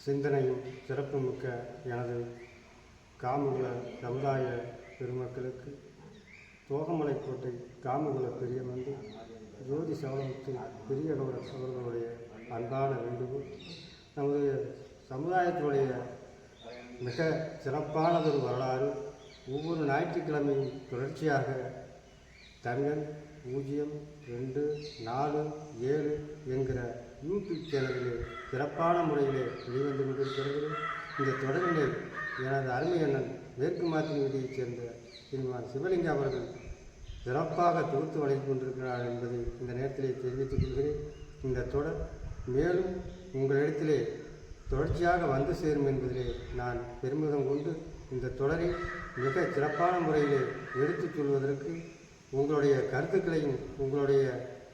சிந்தனையும் சிறப்புமிக்க எனது காமகுல சமுதாய பெருமக்களுக்கு தோகமலைக்கோட்டை காமகுல பெரியமந்து ஜோதி சவளமுத்து பெரியகவுடர் அவர்களுடைய அன்பான வேண்டுகோள். நமது சமுதாயத்தினுடைய மிக சிறப்பானதொரு வரலாறு. ஒவ்வொரு ஞாயிற்றுக்கிழமையும் தொடர்ச்சியாக தங்கன் 02447 என்கிற யூடியூப் சேனலிலே சிறப்பான முறையிலே வெளிவந்து கொண்டிருக்கிறது. இந்த தொடரிலே எனது அருமை அண்ணன் மேற்கு மாற்றி வீதியைச் சேர்ந்த ஸ்ரீமான் சிவலிங்க அவர்கள் சிறப்பாக தொகுத்து வழங்கிக் கொண்டிருக்கிறார் என்பதை இந்த நேரத்திலே தெரிவித்துக் கொள்கிறேன். இந்த தொடர் மேலும் உங்களிடத்திலே தொடர்ச்சியாக வந்து சேரும் என்பதிலே நான் பெருமிதம் கொண்டு இந்த தொடரை மிக சிறப்பான முறையிலே எடுத்துச் சொல்வதற்கு உங்களுடைய கருத்துக்களையும் உங்களுடைய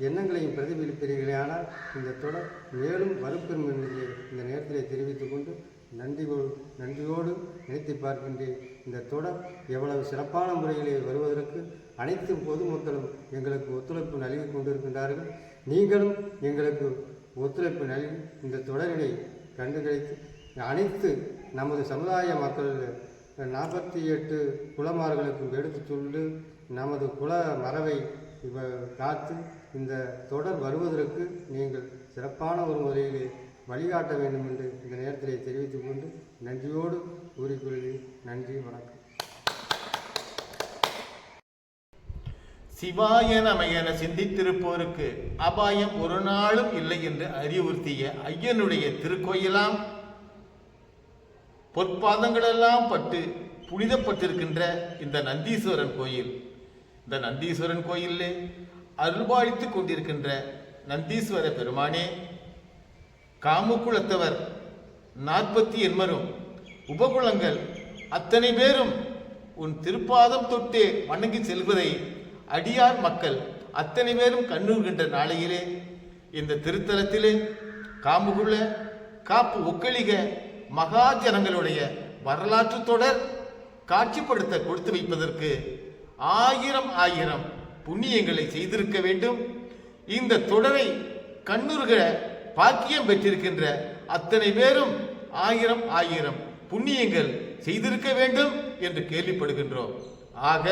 எண்ணங்களையும் பிரதிபலிப்பீர்களேயானால் இந்த தொடர் மேலும் வலுப்பெறும் என்பதை இந்த நேரத்திலே தெரிவித்துக் கொண்டு நன்றியோடு நினைத்து பார்க்கின்றேன். இந்த தொடர் எவ்வளவு சிறப்பான முறையிலே வருவதற்கு அனைத்து பொதுமக்களும் எங்களுக்கு ஒத்துழைப்பு நல்கி கொண்டிருக்கின்றார்கள். நீங்களும் எங்களுக்கு ஒத்துழைப்பு நல்கி இந்த தொடரினை கண்டுகளித்து அனைத்து நமது சமுதாய மக்கள் 48 குலமார்களுக்கும் எடுத்து சொல்லி நமது குல மரபை காத்து இந்த தொடர் வருவதற்கு நீங்கள் சிறப்பான ஒரு முறையிலே வழிகாட்ட வேண்டும் என்று இந்த நேரத்திலே தெரிவித்துக் கொண்டு நன்றியோடு கூறிக்கொள்கிறேன். நன்றி, வணக்கம். சிவாய நம என சிந்தித்திருப்போருக்கு அபாயம் ஒரு நாளும் இல்லை என்று அறிவுறுத்திய ஐயனுடைய திருக்கோயிலாம் பொற்பாதங்களெல்லாம் பட்டு புனிதப்பட்டிருக்கின்ற இந்த நந்தீஸ்வரன் கோயில். இந்த நந்தீஸ்வரன் கோயிலே அருள்பாலித்துக் கொண்டிருக்கின்ற நந்தீஸ்வர பெருமானே, காமுக்குளத்தவர் 48 உபகுலங்கள் அத்தனை பேரும் உன் திருப்பாதம் தொட்டே வணங்கி செல்வதை அடியார் மக்கள் அத்தனை பேரும் கண்ணுகின்ற நாளையிலே இந்த திருத்தலத்திலே காமுகுல காப்பு ஒக்களிக மகாஜனங்களுடைய வரலாற்று தொடர் காட்சிப்படுத்த கொடுத்து வைப்பதற்கு 1000 புண்ணியங்களை செய்திருக்க வேண்டும். இந்த தொடரை கண்ணுறுக பாக்கியம் பெற்றிருக்கின்ற அத்தனை பேரும் 1000 புண்ணியங்கள் செய்திருக்க வேண்டும் என்று கேள்விப்படுகின்றோம். ஆக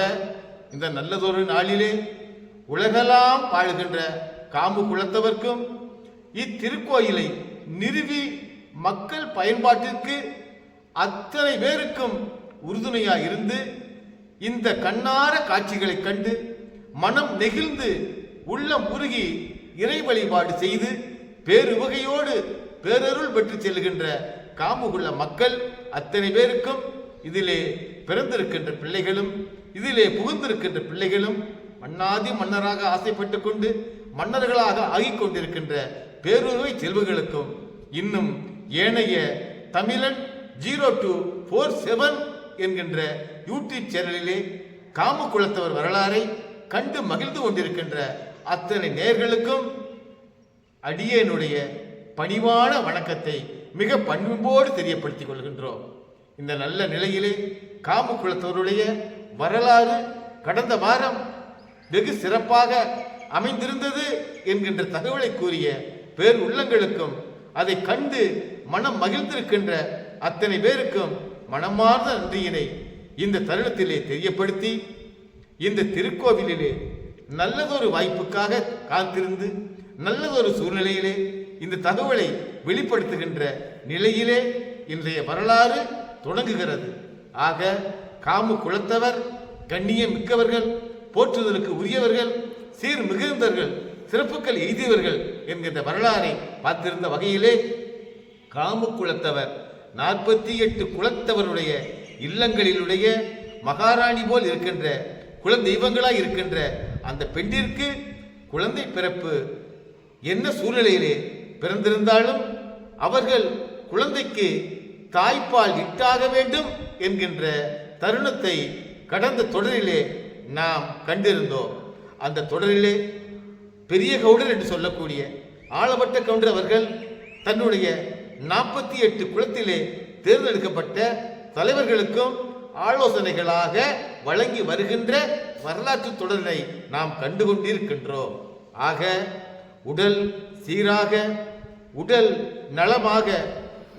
இந்த நல்லதொரு நாளிலே உலகெல்லாம் வாழ்கின்ற காமு குலத்தவர்க்கும் இத்திருக்கோயிலை நிறுவி மக்கள் பயன்பாட்டிற்கு அத்தனை பேருக்கும் உறுதுணையாக இருந்து இந்த கண்ணார காட்சிகளை கண்டு மனம் நெகிழ்ந்து உள்ளம் உருகி இறை வழிபாடு செய்து பேருவகையோடு பேரருள் பெற்று செல்கின்ற காமுகுள்ள மக்கள் அத்தனை பேருக்கும் இதிலே பிறந்திருக்கின்ற பிள்ளைகளும் இதிலே புகுந்திருக்கின்ற பிள்ளைகளும் மன்னாதி மன்னராக ஆசைப்பட்டு கொண்டு மன்னர்களாக ஆகிக் கொண்டிருக்கின்ற பேருவகை செல்வங்களுக்கும் இன்னும் ஏனைய தமிழன் 0247 என்கின்ற யூடியூப் சேனலிலே காம குலத்தவர் வரலாறை கண்டு மகிழ்ந்து கொண்டிருக்கின்ற அத்தனை நேயர்களுக்கும் அடியேனுடைய பணிவான வணக்கத்தை மிக பண்போடு தெரியப்படுத்திக் கொள்கின்றோம். இந்த நல்ல நிலையிலே காம குலத்தவருடைய வரலாறு கடந்த வாரம் வெகு சிறப்பாக அமைந்திருந்தது என்கின்ற தகவலை கூறிய பேர் உள்ளங்களுக்கும் அதை கண்டு மனம் மகிழ்ந்திருக்கின்ற அத்தனை பேருக்கும் மனமார்ந்த நன்றியினை இந்த தருணத்திலே தெரியப்படுத்தி இந்த திருக்கோவிலிலே நல்லதொரு வாய்ப்புக்காக காத்திருந்து நல்லதொரு சூழ்நிலையிலே இந்த தகவலை வெளிப்படுத்துகின்ற நிலையிலே இன்றைய வரலாறு தொடங்குகிறது. ஆக காமு குலத்தவர் கண்ணியம் மிக்கவர்கள், போற்றுதலுக்கு உரியவர்கள், சீர் மிகுந்தவர்கள், சிறப்புகள் எய்தியவர்கள் என்கின்ற வரலாறை பார்த்திருந்த வகையிலே காமு குலத்தவர் 48 குலத்தவருடைய இல்லங்களிலுடைய மகாராணி போல் இருக்கின்ற குல தெய்வங்களாய் இருக்கின்ற அந்த பெண்ணிற்கு குழந்தை பிறப்பு என்ன சூழ்நிலையிலே பிறந்திருந்தாலும் அவர்கள் குழந்தைக்கு தாய்ப்பால் இட்டாக வேண்டும் என்கின்ற தருணத்தை கடந்த தொடரிலே நாம் கண்டிருந்தோம். அந்த தொடரிலே பெரிய கவுண்டர் என்று சொல்லக்கூடிய ஆளவட்ட கவுண்டர் அவர்கள் தன்னுடைய 48 குலத்திலே தேர்ந்தெடுக்கப்பட்ட தலைவர்களுக்கும் ஆலோசனைகளாக வழங்கி வருகின்ற வரலாற்று தொடரை நாம் கண்டுகொண்டிருக்கின்றோம். ஆக உடல் சீராக, உடல் நலமாக,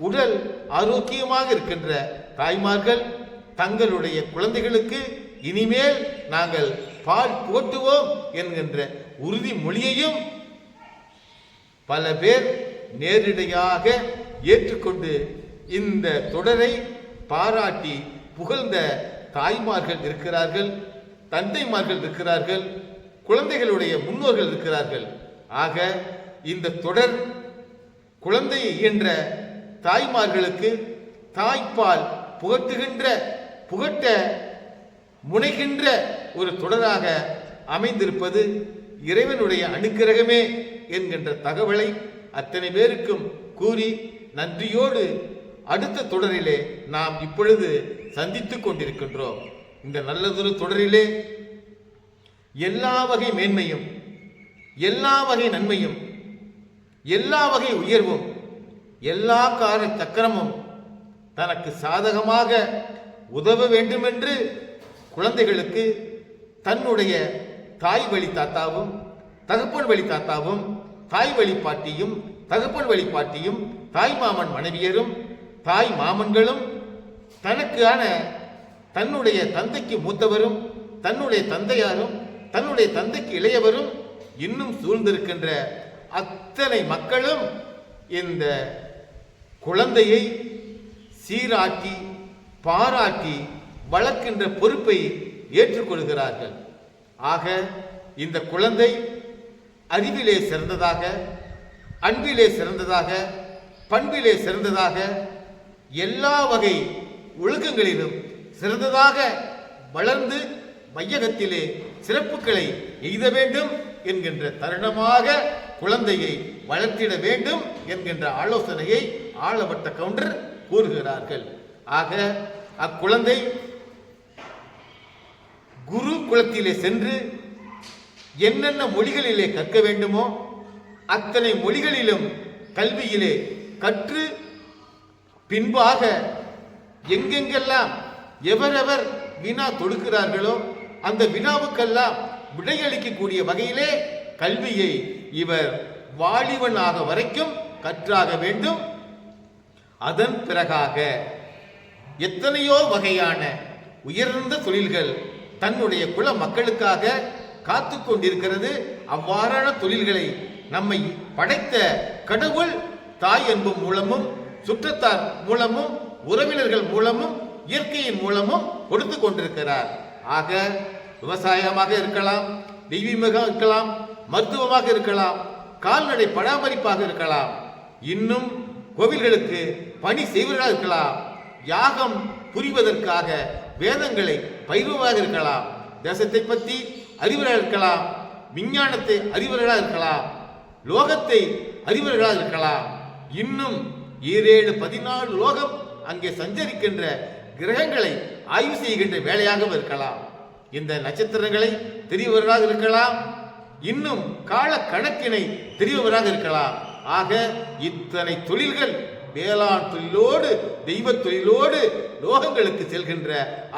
உடல் ஆரோக்கியமாக இருக்கின்ற தாய்மார்கள் தங்களுடைய குழந்தைகளுக்கு இனிமேல் நாங்கள் பால் புகட்டுவோம் என்கின்ற உறுதிமொழியையும் பல பேர் நேரிடையாக ஏற்றுக்கொண்டு இந்த தொடரை பாராட்டி புகழ்ந்த தாய்மார்கள் இருக்கிறார்கள், தந்தைமார்கள் இருக்கிறார்கள், குழந்தைகளுடைய முன்னோர்கள் இருக்கிறார்கள். ஆக இந்த தொடர் குழந்தை என்ற தாய்மார்களுக்கு தாய்ப்பால் புகட்ட முனைகின்ற ஒரு தொடராக அமைந்திருப்பது இறைவனுடைய அனுக்கிரகமே என்கின்ற தகவலை அத்தனை பேருக்கும் கூறி நன்றியோடு அடுத்த தொடரிலே நாம் இப்பொழுது சந்தித்துக் கொண்டிருக்கின்றோம். இந்த நல்லதொரு தொடரிலே எல்லா வகை மேன்மையும், எல்லா வகை நன்மையும், எல்லா வகை உயர்வும், எல்லா கார சக்கரமும் தனக்கு சாதகமாக உதவ வேண்டுமென்று குழந்தைகளுக்கு தன்னுடைய தாய் வழி தாத்தாவும் தகப்பன் வழி தாத்தாவும் தாய் வழி பாட்டியும் தகப்பன் வழி பாட்டியும் தாய் மாமன் மனைவியரும் தாய் மாமன்களும் தனக்கான தன்னுடைய தந்தைக்கு மூத்தவரும் தன்னுடைய தந்தையாரும் தன்னுடைய தந்தைக்கு இளையவரும் இன்னும் சூழ்ந்திருக்கின்ற அத்தனை மக்களும் இந்த குழந்தையை சீராட்டி பாராட்டி வளர்க்கின்ற பொறுப்பை ஏற்றுக்கொள்கிறார்கள். ஆக இந்த குழந்தை அறிவிலே சிறந்ததாக, அன்பிலே சிறந்ததாக, பண்பிலே சிறந்ததாக, எல்லா வகை ஒழுக்கங்களிலும் சிறந்ததாக வளர்ந்து வையகத்திலே சிறப்புகளை எய்த வேண்டும் என்கின்ற தருணமாக குழந்தையை வளர்த்திட வேண்டும் என்கின்ற ஆலோசனையை ஆளவட்ட கவுண்டர் கூறுகிறார்கள். ஆக அக்குழந்தை குரு குலத்திலே சென்று என்னென்ன மொழிகளிலே கற்க வேண்டுமோ அத்தனை மொழிகளிலும் கல்வியிலே கற்று பின்பாக எங்கெங்கெல்லாம் எவரெவர் வினா தொடுக்கிறார்களோ அந்த வினாவுக்கெல்லாம் விடையளிக்கக்கூடிய வகையிலே கல்வியை இவர் வாலிபனாக வரைக்கும் கற்றாக வேண்டும். அதன் பிறகாக எத்தனையோ வகையான உயர்ந்த தொழில்கள் தன்னுடைய குல மக்களுக்காக காத்து கொண்டிருக்கிறது. அவ்வாறான தொழில்களை நம்மை படைத்த கடவுள் தாய் அன்பும் மூலமும் சுற்றத்தார் மூலமும் உறவினர்கள் மூலமும் இயற்கையின் மூலமும் கொடுத்து கொண்டிருக்கிறார். ஆக விவசாயமாக இருக்கலாம், தெய்வீகமாக இருக்கலாம், மருத்துவமாக இருக்கலாம், கால்நடை பராமரிப்பாக இருக்கலாம், இன்னும் கோவில்களுக்கு பணி செய்வதாக இருக்கலாம், யாகம் புரிவதற்காக வேதங்களை பயிர்வதாக இருக்கலாம், தேசத்தை பற்றி அறிவராக இருக்கலாம், விஞ்ஞானத்தை அறிவர்களாக இருக்கலாம், லோகத்தை அறிவர்களாக இருக்கலாம், இன்னும் 7-14 லோகம் அங்கே சஞ்சரிக்கின்ற கிரகங்களை ஆய்வு செய்கின்ற வேலையாகவும் இருக்கலாம், இந்த நட்சத்திரங்களை தெரியவர்களாக இருக்கலாம், இன்னும் கால கணக்கினை தெரியவராக இருக்கலாம். ஆக இத்தனை தொழில்கள் வேளாண் தொழிலோடு தெய்வ தொழிலோடு லோகங்களுக்கு செல்கின்ற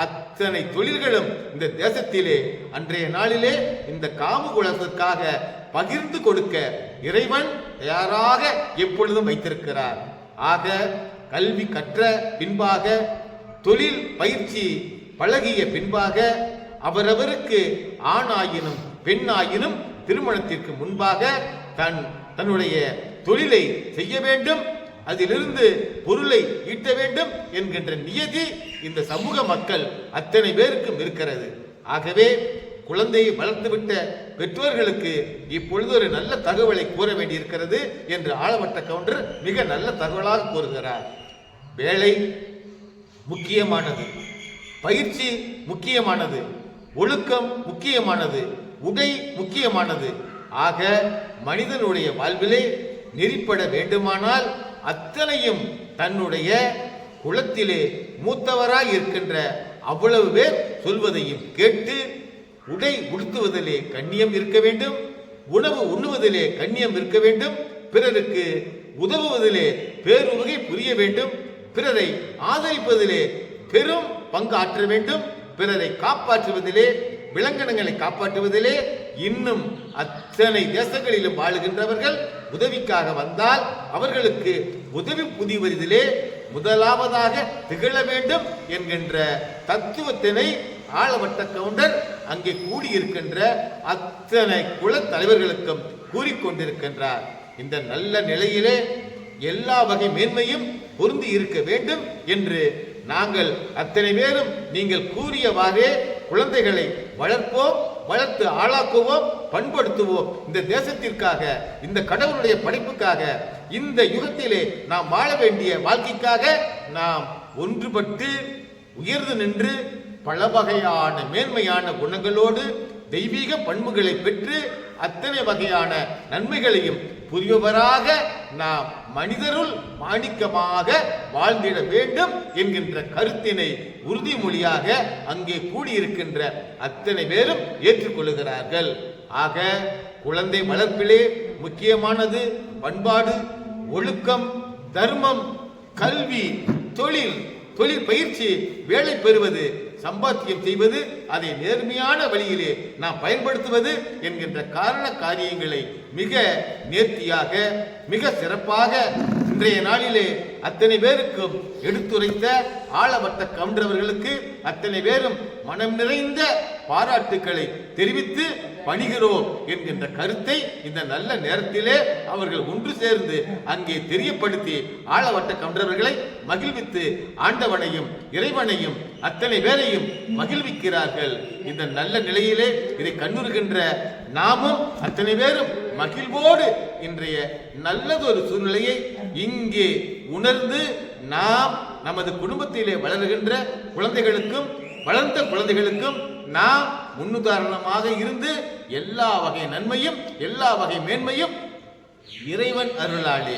அத்தனை தொழில்களும் இந்த தேசத்திலே அன்றைய நாளிலே இந்த காமகுலத்திற்காக பகிர்ந்து கொடுக்க இறைவன் தயாராக எப்பொழுதும் வைத்திருக்கிறார். ஆக கல்வி கற்ற பின்பாக தொழில் பயிற்சி பழகிய பின்பாக அவரவருக்கு ஆணாயினும் பெண்ணாயினும் திருமணத்திற்கு முன்பாக தன்னுடைய தொழிலை செய்ய வேண்டும், அதிலிருந்து பொருளை ஈட்ட வேண்டும் என்கின்ற நியதி இந்த சமூக மக்கள் அத்தனை பேருக்கும் இருக்கிறது. ஆகவே குழந்தையை வளர்த்துவிட்ட பெற்றோர்களுக்கு இப்பொழுது ஒரு நல்ல தகவலை கூற வேண்டியிருக்கிறது என்று ஆளவட்ட கவுண்டர் மிக நல்ல தகவலாக கூறுகிறார். வேலை முக்கியமானது, பயிற்சி முக்கியமானது, ஒழுக்கம் முக்கியமானது, உடை முக்கியமானது. ஆக மனிதனுடைய வாழ்விலே நெறிப்பட வேண்டுமானால் அத்தனையும் தன்னுடைய குலத்திலே மூத்தவராய் இருக்கின்ற அவ்வளவு பேர் சொல்வதையும் கேட்டு உடை உடுத்துவதிலே கண்ணியம் இருக்க வேண்டும், உணவு உண்ணுவதிலே கண்ணியம் இருக்க வேண்டும், பிறருக்கு உதவுவதிலே பேருவகை புரிய வேண்டும், பிறரை ஆதரிப்பதிலே பெரும் பங்கு ஆற்ற வேண்டும், பிறரை காப்பாற்றுவதிலே விலங்கினங்களை காப்பாற்றுவதிலே இன்னும் அத்தனை தேசங்களிலும் வாழுகின்றவர்கள் உதவிக்காக வந்தால் அவர்களுக்கு உதவி புரிவதிலே முதலாவதாக திகழ வேண்டும் என்கின்ற தத்துவத்தினை ஆளவட்ட கவுண்டர் அங்கே கூடியிருக்கின்ற அத்தனை குல தலைவர்களுக்கும் கூறிக்கொண்டிருக்கின்றார். இந்த நல்ல நிலையிலே எல்லா வகை மேன்மையும் பொருந்தி இருக்க வேண்டும் என்று நாங்கள் அத்தனை பேரும் நீங்கள் கூறியவாறே குழந்தைகளை வளர்ப்போம், வளர்த்து ஆளாக்குவோம், பண்படுத்துவோம். இந்த தேசத்திற்காக, இந்த கடவுளுடைய படைப்புக்காக, இந்த யுகத்திலே நாம் வாழ வேண்டிய வாழ்க்கைக்காக நாம் ஒன்றுபட்டு உயர்ந்து நின்று பல வகையான மேன்மையான குணங்களோடு தெய்வீக பண்புகளை பெற்று அத்தனை வகையான நன்மைகளையும் புரியவராக நாம் மனிதருள் மாணிக்கமாக வாழ்ந்திட வேண்டும் என்கின்ற கருத்தினை உறுதிமொழியாக அங்கே கூடியிருக்கின்ற அத்தனை பேரும் ஏற்றுக்கொள்கிறார்கள். ஆக குழந்தை வளர்ப்பிலே முக்கியமானது பண்பாடு, ஒழுக்கம், தர்மம், கல்வி, தொழில் பயிற்சி, வேலை பெறுவது, சம்பாத்தியம் செய்வது, அதை நேர்மையான வழியிலே நாம் பயன்படுத்துவது என்கின்ற காரண காரியங்களை மிக நேர்த்தியாக, மிக சிறப்பாக இன்றைய நாளிலே அத்தனை பேருக்கும் எடுத்துரைத்த ஆளவட்ட கவுண்டரவர்களுக்கு அத்தனை பேரும் மனம் நிறைந்த பாராட்டுக்களை தெரிவித்து பணிகிறோம் என்கின்ற கருத்தை இந்த நல்ல நேரத்திலே அவர்கள் ஒன்று சேர்ந்து அங்கே தெரியப்படுத்தி ஆளவட்ட கவுண்டரவர்களை மகிழ்வித்து ஆண்டவனையும் இறைவனையும் அத்தனை பேரையும் மகிழ்விக்கிறார்கள். இந்த நல்ல நிலையிலே இதை கண்ணுறுகின்ற நாமும் அத்தனை பேரும் மகிழ்வோடு இன்றைய நல்லதொரு சூழ்நிலையை இங்கே உணர்ந்து நாம் நமது குடும்பத்திலே வளர்கின்ற குழந்தைகளுக்கும் வளர்ந்த குழந்தைகளுக்கும் நாம் முன்னுதாரணமாக இருந்து எல்லா வகை நன்மையும் எல்லா வகை மேன்மையும் இறைவன் அருளாலே,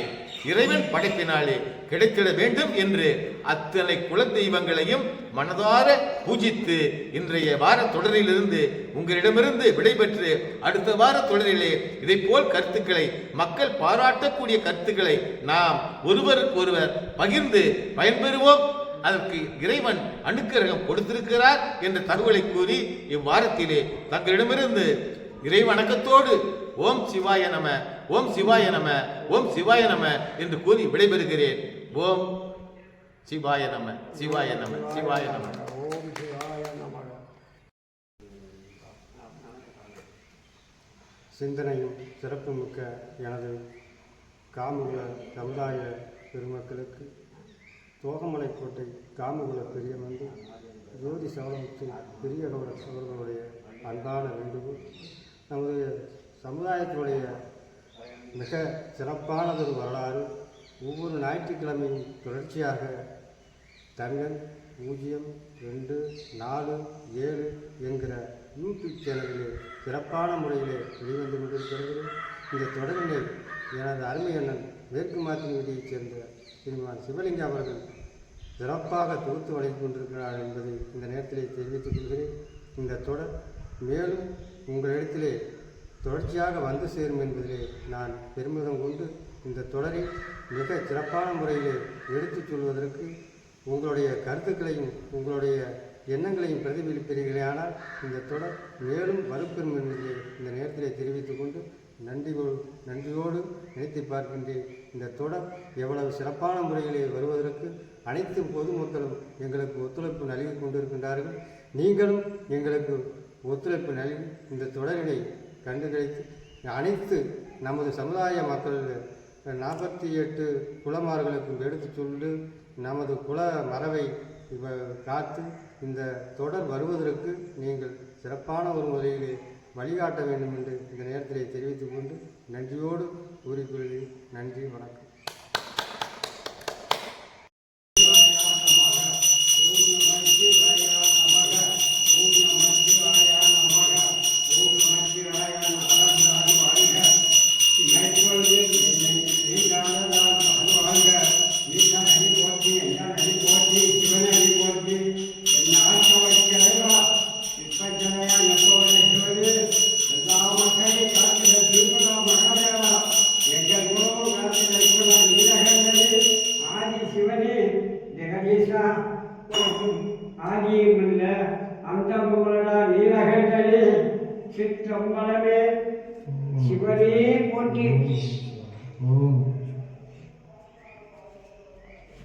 இறைவன் படைப்பினாலே கிடைத்திட வேண்டும் என்று அத்தனை குல தெய்வங்களையும் மனதார பூஜித்து இன்றைய வார தொடரிலிருந்து உங்களிடமிருந்து விடைபெற்று அடுத்த வார தொடரிலே இதை போல் கருத்துக்களை, மக்கள் பாராட்டக்கூடிய கருத்துக்களை நாம் ஒருவருக்கு ஒருவர் பகிர்ந்து பயன்பெறுவோம். அதற்கு இறைவன் அனுக்கிரகம் கொடுத்திருக்கிறார் என்ற தகவலை கூறி இவ்வாரத்திலே தங்களிடமிருந்து இறை வணக்கத்தோடு ஓம் சிவாய நம, ஓம் சிவாய நம, ஓம் சிவாய நம என்று கூறி விடைபெறுகிறேன். ஓம் சிவாய நம, சிவாய நம, சிவாய நம. ஓம் சிவாய நம. சிந்தனையும் சிறப்புமிக்க எனது காமுகுல சமுதாய பெருமக்களுக்கு தோகமலைக்கோட்டை காமுகுல பெரியமந்து ஜோதி சவளமுத்து பெரியகவுடர் அவர்களுடைய அன்பான வேண்டுகோள். நமது சமுதாயத்தினுடைய மிக சிறப்பானதொரு வரலாறு. ஒவ்வொரு ஞாயிற்றுக்கிழமையும் தொடர்ச்சியாக தங்கன் 02447 என்கிற யூடியூப் சேனலிலே சிறப்பான முறையிலே வெளிவந்து கொண்டிருக்கிறது. இந்த தொடரினை எனது அருமை அண்ணன் மேற்கு மாத்தின் வீதியைச் சேர்ந்த ஸ்ரீமான் சிவலிங்கம் அவர்கள் சிறப்பாக தொகுத்து வழங்கிக் கொண்டிருக்கிறார் என்பதை இந்த நேரத்திலே தெரிவித்துக் கொள்கிறேன். இந்த தொடர் மேலும் உங்களிடத்திலே தொடர்ச்சியாக வந்து சேரும் என்பதிலே நான் பெருமிதம் கொண்டு இந்த தொடரை மிக சிறப்பான முறையிலே எடுத்துச் சொல்வதற்கு உங்களுடைய கருத்துக்களையும் உங்களுடைய எண்ணங்களையும் பிரதிபலிப்பீர்களேயானால் இந்த தொடர் மேலும் வலுப்பெறும் என்பதை இந்த நேரத்திலே தெரிவித்துக் கொண்டு நன்றியோடு நினைத்து பார்க்கின்றேன். இந்த தொடர் எவ்வளவு சிறப்பான முறையிலே வருவதற்கு அனைத்து பொதுமக்களும் எங்களுக்கு ஒத்துழைப்பு நல்கி கொண்டிருக்கின்றார்கள். நீங்களும் எங்களுக்கு ஒத்துழைப்பு நல்கி இந்த தொடரினை கண்டுகளித்து அனைத்து நமது சமுதாய மக்கள் 48 குலமார்களுக்கும் எடுத்துச் சொல்லி நமது குல மரபை காத்து இந்த தொடர் வருவதற்கு நீங்கள் சிறப்பான ஒரு முறையிலே வழிகாட்ட வேண்டும் என்று இந்த நேரத்திலே தெரிவித்துக் கொண்டு நன்றியோடு கூறிக்கொள்கிறேன். நன்றி, வணக்கம். சிவனே போற்றி. ஓம்